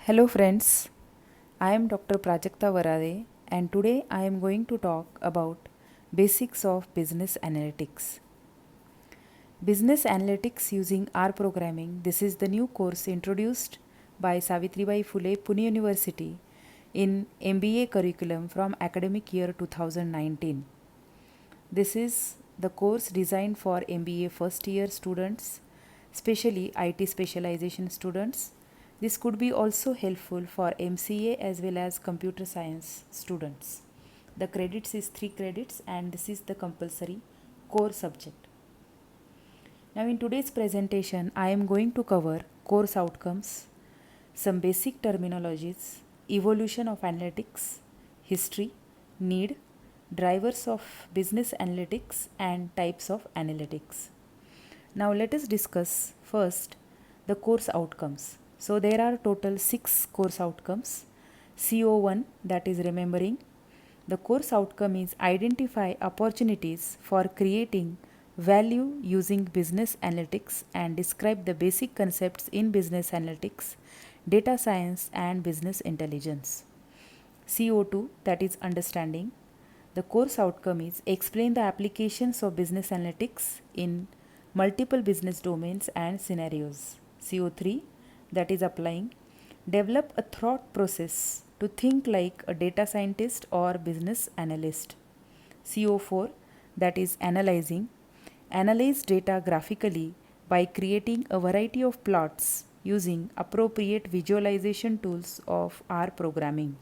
Hello friends, I am Dr. Prajakta Varade and today I am going to talk about basics of business analytics. Business analytics using R programming. This is the new course introduced by Savitribai Phule Pune University in MBA curriculum from academic year 2019. This is the course designed for MBA first year students, especially IT specialization students. This could be also helpful for MCA as well as computer science students. The credits is 3 credits and this is the compulsory core subject. Now in today's presentation I am going to cover course outcomes, some basic terminologies, evolution of analytics, history, need, drivers of business analytics and types of analytics. Now let us discuss first the course outcomes. So there are total 6 course outcomes. CO1, that is remembering. The course outcome is identify opportunities for creating value using business analytics and describe the basic concepts in business analytics, data science and business intelligence. CO2, that is understanding. The course outcome is explain the applications of business analytics in multiple business domains and scenarios. CO3, that is applying. Develop a thought process to think like a data scientist or business analyst. CO4, that is analyzing. Analyze data graphically by creating a variety of plots using appropriate visualization tools of R programming.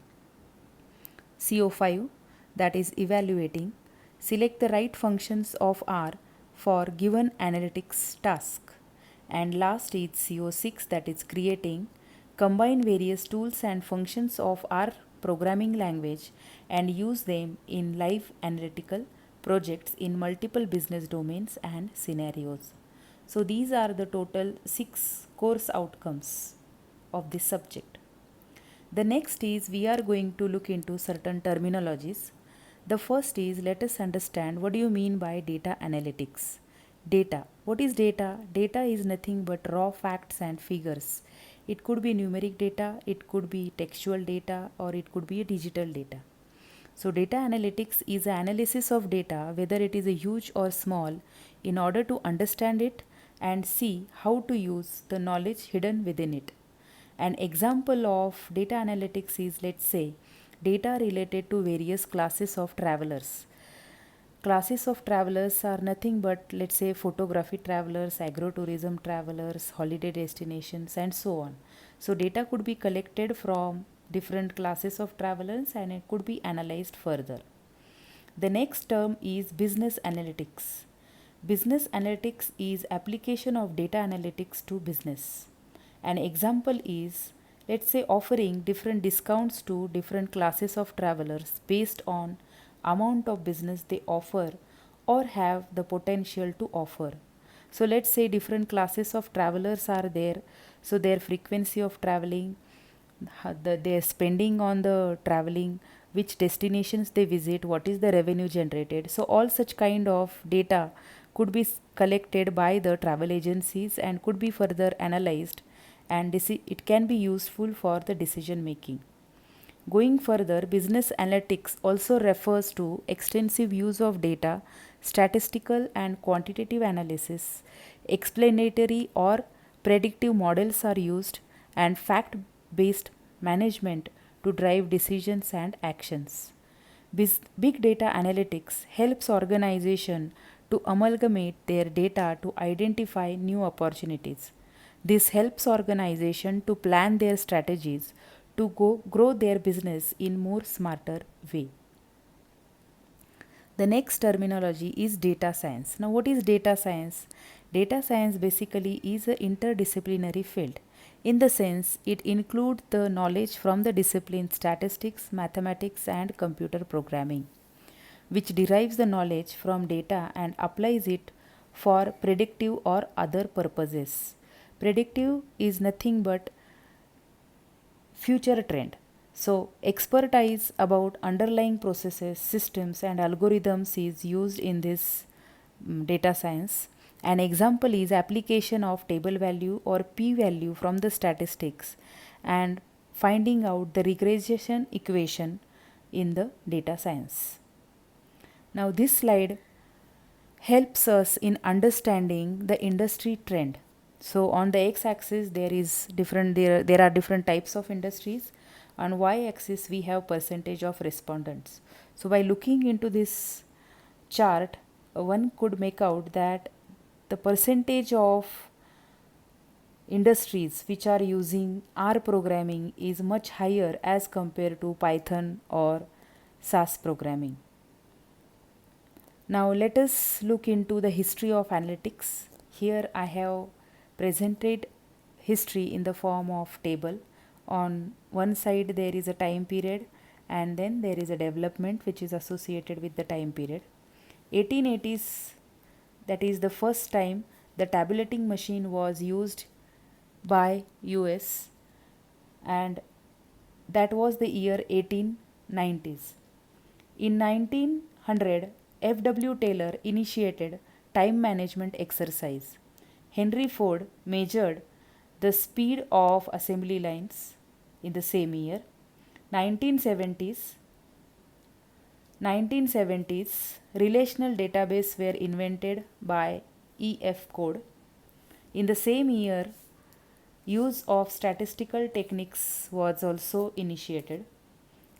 CO5, that is evaluating. Select the right functions of R for given analytics task. And last is CO6, that is creating. Combine various tools and functions of R programming language and use them in live analytical projects in multiple business domains and scenarios. So these are the total 6 course outcomes of this subject. The next is we are going to look into certain terminologies. The first is let us understand what do you mean by data analytics. Data. What is data? Data is nothing but raw facts and figures. It could be numeric data, it could be textual data, or it could be a digital data. So data analytics is an analysis of data, whether it is a huge or small, in order to understand it and see how to use the knowledge hidden within it. An example of data analytics is, let's say, data related to various classes of travelers. Classes of travelers are nothing but, let's say, photography travelers, agrotourism travelers, holiday destinations, and so on. So, data could be collected from different classes of travelers and it could be analyzed further. The next term is business analytics. Business analytics is application of data analytics to business. An example is, let's say, offering different discounts to different classes of travelers based on amount of business they offer or have the potential to offer. So let's say different classes of travelers are there, so their frequency of traveling, their spending on the traveling, which destinations they visit, what is the revenue generated. So all such kind of data could be collected by the travel agencies and could be further analyzed, and it can be useful for the decision making. Going further, business analytics also refers to extensive use of data, statistical and quantitative analysis, explanatory or predictive models are used, and fact based management to drive decisions and actions. Big data analytics helps organization to amalgamate their data to identify new opportunities. This helps organization to plan their strategies to grow their business in more smarter way. The next terminology is data science. Now what is data science? Data science basically is an interdisciplinary field. In the sense, it includes the knowledge from the discipline statistics, mathematics and computer programming, which derives the knowledge from data and applies it for predictive or other purposes. Predictive is nothing but future trend. So, expertise about underlying processes, systems, and algorithms is used in this data science. An example is application of table value or p value from the statistics and finding out the regression equation in the data science. Now, this slide helps us in understanding the industry trend. So on the x-axis there are different types of industries. On y-axis we have percentage of respondents. So by looking into this chart, one could make out that the percentage of industries which are using R programming is much higher as compared to Python or SAS programming. Now let us look into the history of analytics. Here I have presented history in the form of table. On one side there is a time period and then there is a development which is associated with the time period. 1880s, that is the first time the tabulating machine was used by US, and that was the year 1890s. In 1900, F.W. Taylor initiated time management exercise. Henry Ford measured the speed of assembly lines in the same year. 1970s, 1970s, relational database were invented by E.F. Code. In the same year, use of statistical techniques was also initiated.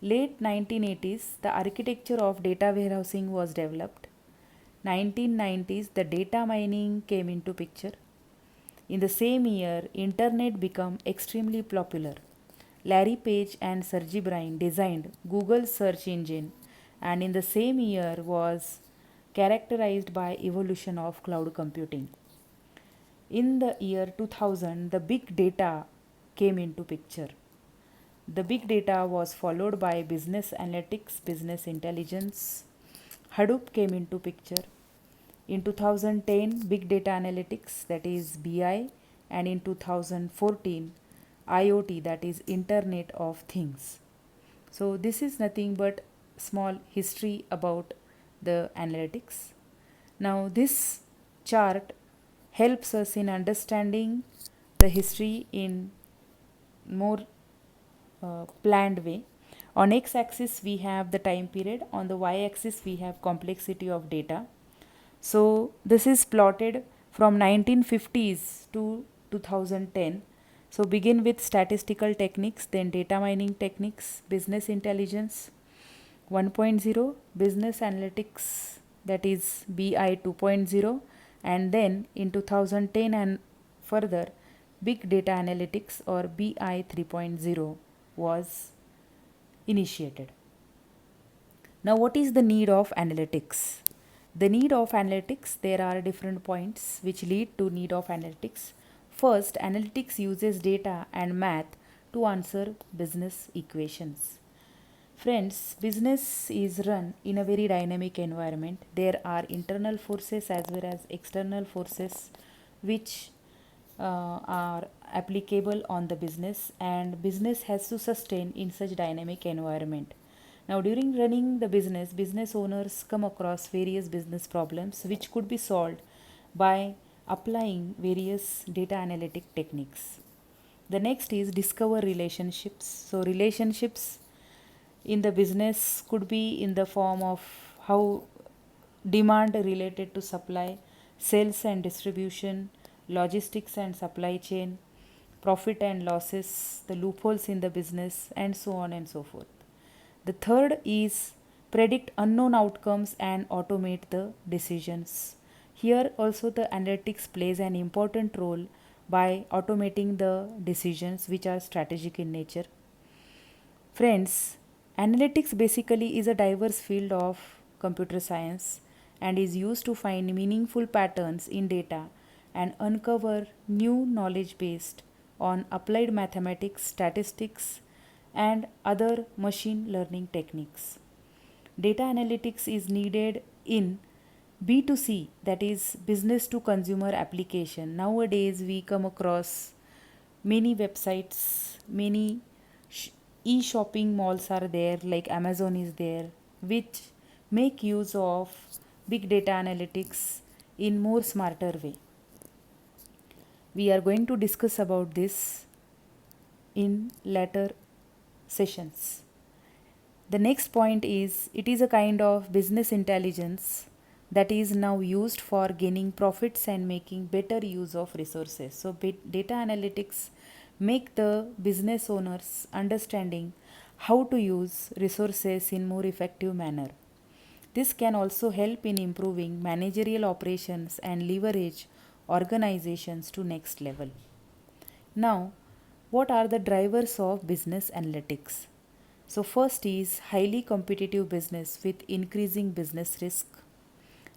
Late 1980s, the architecture of data warehousing was developed. 1990s, the data mining came into picture. In the same year, internet became extremely popular. Larry Page and Sergey Brin designed Google's search engine, and in the same year was characterized by evolution of cloud computing. In the year 2000, the big data came into picture. The big data was followed by business analytics, business intelligence. Hadoop came into picture. In 2010, big data analytics, that is BI, and in 2014, IoT, that is Internet of Things. So this is nothing but small history about the analytics. Now this chart helps us in understanding the history in more planned way. On x-axis we have the time period, on the y-axis we have complexity of data. So this is plotted from 1950s to 2010. So begin with statistical techniques, then data mining techniques, business intelligence 1.0, business analytics, that is BI 2.0, and then in 2010 and further big data analytics or BI 3.0 was initiated. Now what is the need of analytics? The need of analytics, there are different points which lead to need of analytics. First, analytics uses data and math to answer business equations. Friends, business is run in a very dynamic environment. There are internal forces as well as external forces which are applicable on the business, and business has to sustain in such dynamic environment. Now during running the business, business owners come across various business problems which could be solved by applying various data analytic techniques. The next is discover relationships. So relationships in the business could be in the form of how demand related to supply, sales and distribution, logistics and supply chain, profit and losses, the loopholes in the business, and so on and so forth. The third is predict unknown outcomes and automate the decisions. Here also the analytics plays an important role by automating the decisions which are strategic in nature. Friends, analytics basically is a diverse field of computer science and is used to find meaningful patterns in data and uncover new knowledge based on applied mathematics, statistics, and other machine learning techniques. Data analytics is needed in B2C, that is business to consumer application. Nowadays we come across many websites, many e-shopping malls are there, like Amazon is there, which make use of big data analytics in more smarter way. We are going to discuss about this in later sessions. The next point is it is a kind of business intelligence that is now used for gaining profits and making better use of resources. So data analytics make the business owners understanding how to use resources in more effective manner. This can also help in improving managerial operations and leverage organizations to next level. Now, what are the drivers of business analytics? So, first is highly competitive business with increasing business risk,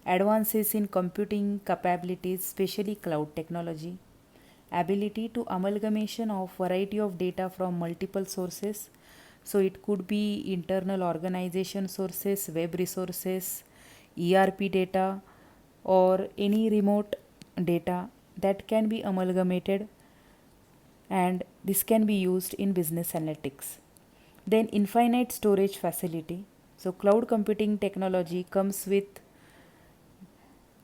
advances in computing capabilities, especially cloud technology, ability to amalgamation of variety of data from multiple sources. So, it could be internal organization sources, web resources, ERP data, or any remote data that can be amalgamated, and this can be used in business analytics. Then infinite storage facility. So cloud computing technology comes with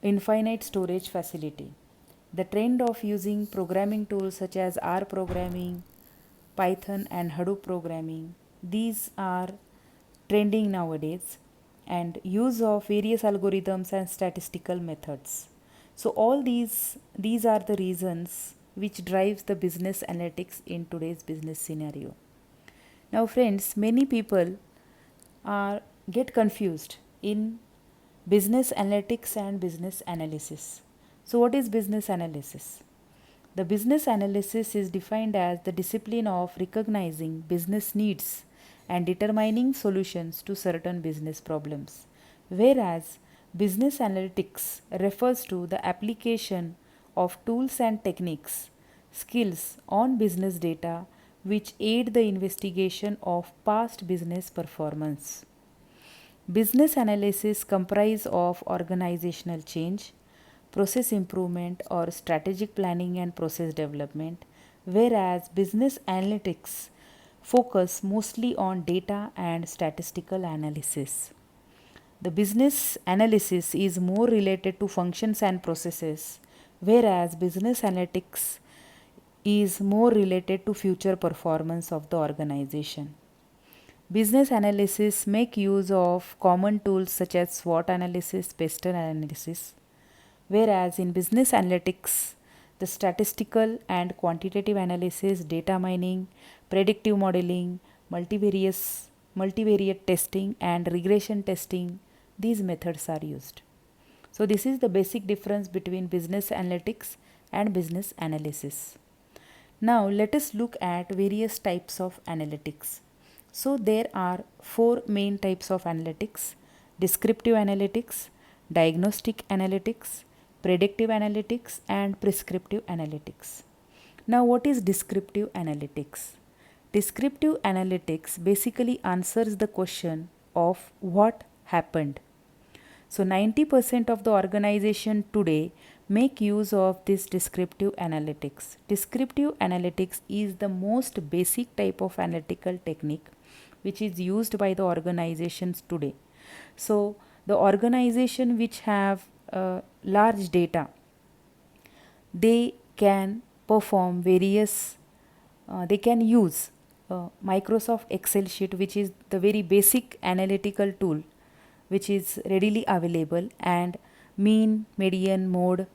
infinite storage facility. The trend of using programming tools such as R programming, Python and Hadoop programming, these are trending nowadays, and use of various algorithms and statistical methods. So all these are the reasons which drives the business analytics in today's business scenario. Now friends, many people are get confused in business analytics and business analysis. So what is business analysis? The business analysis is defined as the discipline of recognizing business needs and determining solutions to certain business problems, whereas business analytics refers to the application of tools and techniques, skills on business data which aid the investigation of past business performance. Business analysis comprise of organizational change, process improvement or strategic planning and process development, whereas business analytics focus mostly on data and statistical analysis. The business analysis is more related to functions and processes, whereas business analytics is more related to future performance of the organization. Business analysis make use of common tools such as SWOT analysis, Pestel analysis, whereas in business analytics, the statistical and quantitative analysis, data mining, predictive modeling, multivariate testing, and regression testing, these methods are used. So, this is the basic difference between business analytics and business analysis. Now, let us look at various types of analytics. So, there are four main types of analytics: descriptive analytics, diagnostic analytics, predictive analytics, and prescriptive analytics. Now, what is descriptive analytics? Descriptive analytics basically answers the question of what happened. So 90% of the organization today make use of this descriptive analytics. Descriptive analytics is the most basic type of analytical technique which is used by the organizations today. So the organization which have large data, they can perform various, they can use Microsoft Excel sheet, which is the very basic analytical tool which is readily available, and mean, median, mode,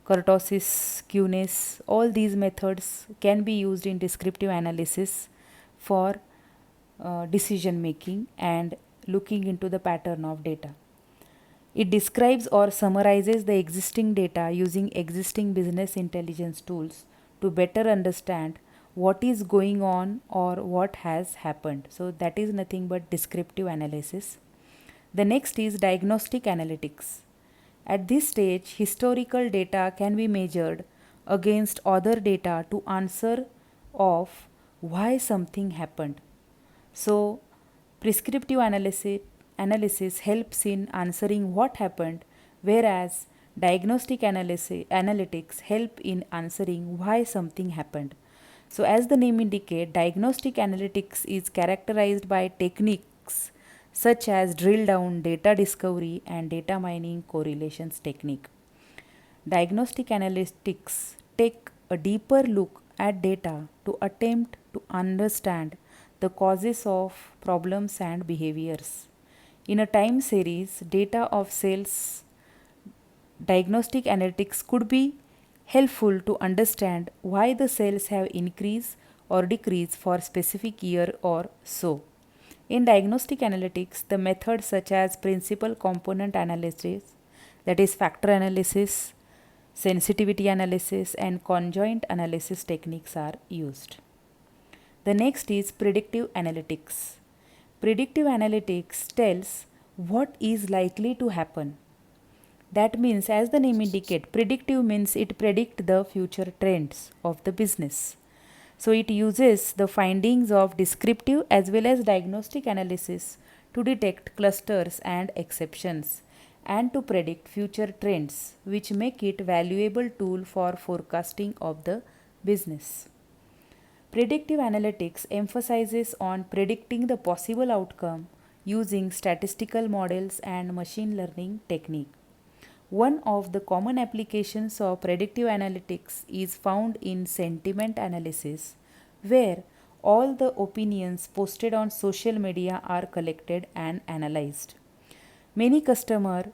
kurtosis, skewness, all these methods can be used in descriptive analysis for decision making and looking into the pattern of data. It describes or summarizes the existing data using existing business intelligence tools to better understand what is going on or what has happened. So that is nothing but descriptive analysis. The next is diagnostic analytics. At this stage, historical data can be measured against other data to answer of why something happened. So, prescriptive analysis helps in answering what happened, whereas diagnostic analytics help in answering why something happened. So, as the name indicates, diagnostic analytics is characterized by techniques such as drill down, data discovery, and data mining correlations technique. Diagnostic analytics take a deeper look at data to attempt to understand the causes of problems and behaviors. In a time series, data of sales diagnostic analytics could be helpful to understand why the sales have increased or decreased for specific year or so. In diagnostic analytics, the methods such as principal component analysis, that is factor analysis, sensitivity analysis and conjoint analysis techniques are used. The next is predictive analytics. Predictive analytics tells what is likely to happen. That means, as the name indicates, predictive means it predicts the future trends of the business. So it uses the findings of descriptive as well as diagnostic analysis to detect clusters and exceptions and to predict future trends, which make it valuable tool for forecasting of the business. Predictive analytics emphasizes on predicting the possible outcome using statistical models and machine learning technique. One of the common applications of predictive analytics is found in sentiment analysis, where all the opinions posted on social media are collected and analyzed. Many customers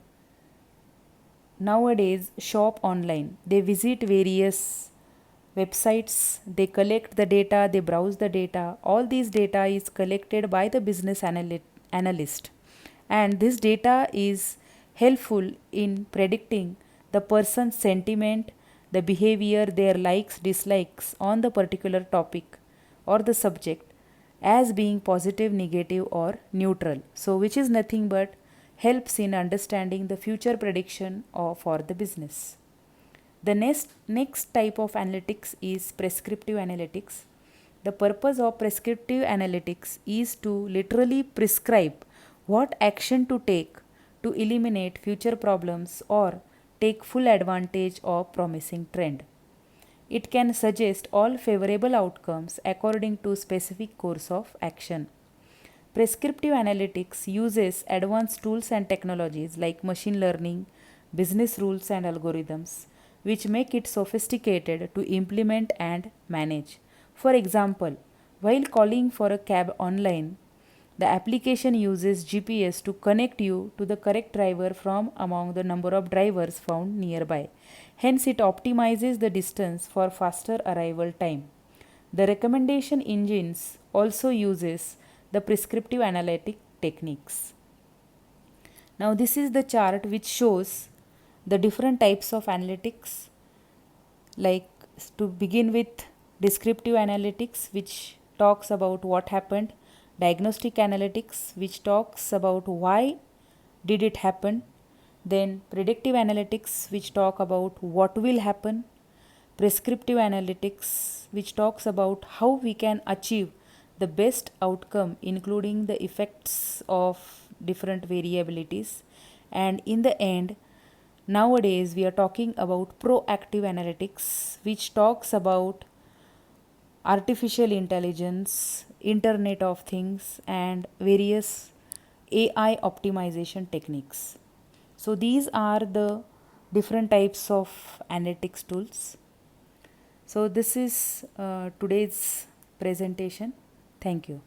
nowadays shop online. They visit various websites, they collect the data, they browse the data. All these data is collected by the business analyst, and this data is helpful in predicting the person's sentiment, the behavior, their likes, dislikes on the particular topic or the subject as being positive, negative, or neutral. So, which is nothing but helps in understanding the future prediction for the business. The next type of analytics is prescriptive analytics. The purpose of prescriptive analytics is to literally prescribe what action to take to eliminate future problems or take full advantage of promising trend. It can suggest all favorable outcomes according to specific course of action. Prescriptive analytics uses advanced tools and technologies like machine learning, business rules and algorithms, which make it sophisticated to implement and manage. For example, while calling for a cab online, the application uses GPS to connect you to the correct driver from among the number of drivers found nearby. Hence, it optimizes the distance for faster arrival time. The recommendation engines also uses the prescriptive analytic techniques. Now, this is the chart which shows the different types of analytics. Like, to begin with, descriptive analytics, which talks about what happened, diagnostic analytics, which talks about why did it happen, then predictive analytics, which talk about what will happen, prescriptive analytics, which talks about how we can achieve the best outcome including the effects of different variabilities, and in the end, nowadays we are talking about proactive analytics, which talks about artificial intelligence, internet of things and various AI optimization techniques. So these are the different types of analytics tools. So this is today's presentation. Thank you.